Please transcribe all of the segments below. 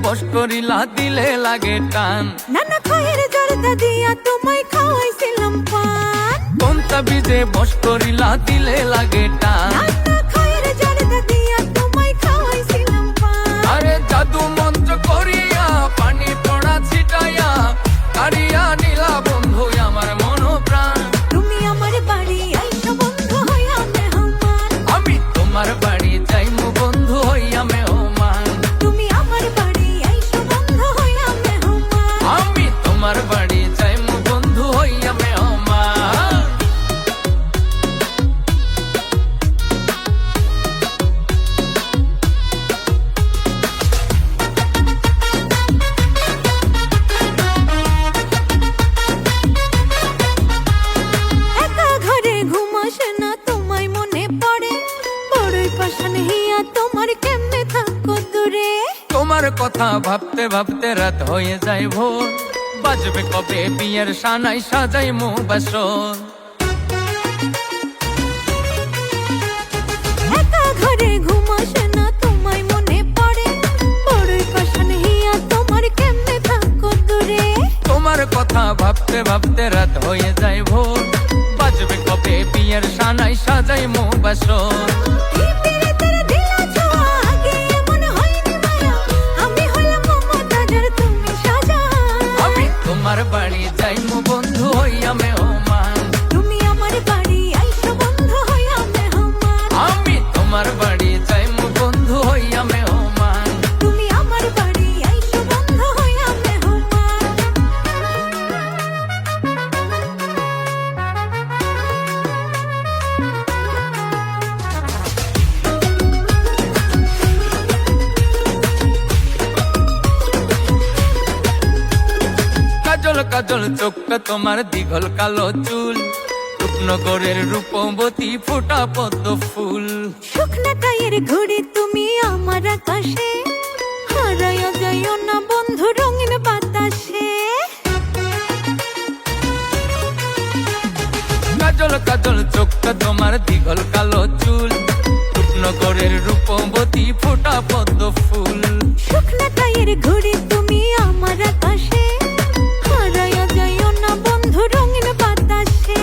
বস করিলা দিলে লাগে টান। নানা খায়ের জর্দা দিয়া তোমায় খাওয়াইছিলাম পান। কোন তাবিজে বস করিলা দিলে লাগে টান। নানা খায়ের জর্দা দিয়া তোমায় খাওয়াইছিলাম পান। আরে জাদু মন্ত্র করিয়া পানি পড়া ছিটাইয়া কারিয়া নিলা বন্ধু আমার মন প্রাণ। তুমি আমার বাড়ি আইসো বন্ধু হইয়া মেহমান। আমি তোমার বাড়ি যাইমু বন্ধু হইয়া মেহমান। তুমি আমার বাড়ি আইসো বন্ধু হইয়া মেহমান। আমি তোমার বাড়ি যাইমু বন্ধু হইয়া মেহমান। একা ঘরে ঘুম আসে না তোমায় মনে পড়ে। বড়ই পাশান হিয়া তোমার কেমনে থাকো দূরে। তোমার কথা ভাবতে ভাবতে রাত হয়ে যায় ভোর। বাজবে কবে বিয়ের সানাই সাজাইমু বাসর। একা ঘরে ঘুম আসে না তোমায় মনে পড়ে। বড়ই পাশান হিয়া তোমার কেমনে থাকো দূরে। তোমার কথা ভাবতে ভাবতে রাত হয়ে যায় ভোর। বাজবে কবে বিয়ের সানাই সাজাইমু বাসর। এই পিরিতের দিলা ছোঁয়া আগে এমন হয়নি মায়া। আমি হলাম মমতাজের তুমি শাহজাহান। আমি তোমার বাড়ি যাইমু বন্ধু হইয়া মেহমান। তুমি আমার বাড়ি আইসো বন্ধু হইয়া মেহমান। আমি তোমার বাড়ি যাইমু বন্ধু হইয়া মেহমান। তুমি আমার বাড়ি আইসো বন্ধু হইয়া মেহমান। কাজল কাজল চোখটা তোমার দীঘল কালো চুল। রূপনগরের রূপবতী ফোটা পদ্ম ফুল। শুকনা টায়ের ঘড়ি তুমি আমার আকাশে। হারাইয়া যাইও না বন্ধু রঙিন বাতাসে। কাজল কাজল চোখটা তোমার দীঘল কালো চুল। রূপনগরের রূপবতী ফোটা পদ্ম ফুল। শুকনা টায়ের ঘড়ি তুমি আমার আকাশে। হারাইয়া যাইও না বন্ধু রঙিন বাতাসে।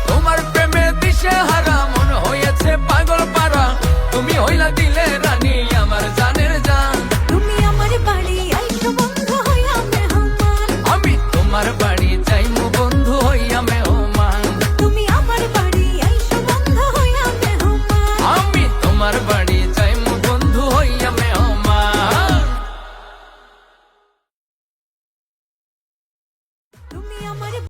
তোমার প্রেমে দিশে হারা মন হয়েছে পাগল পারা। তুমি হইলা দিলে রানী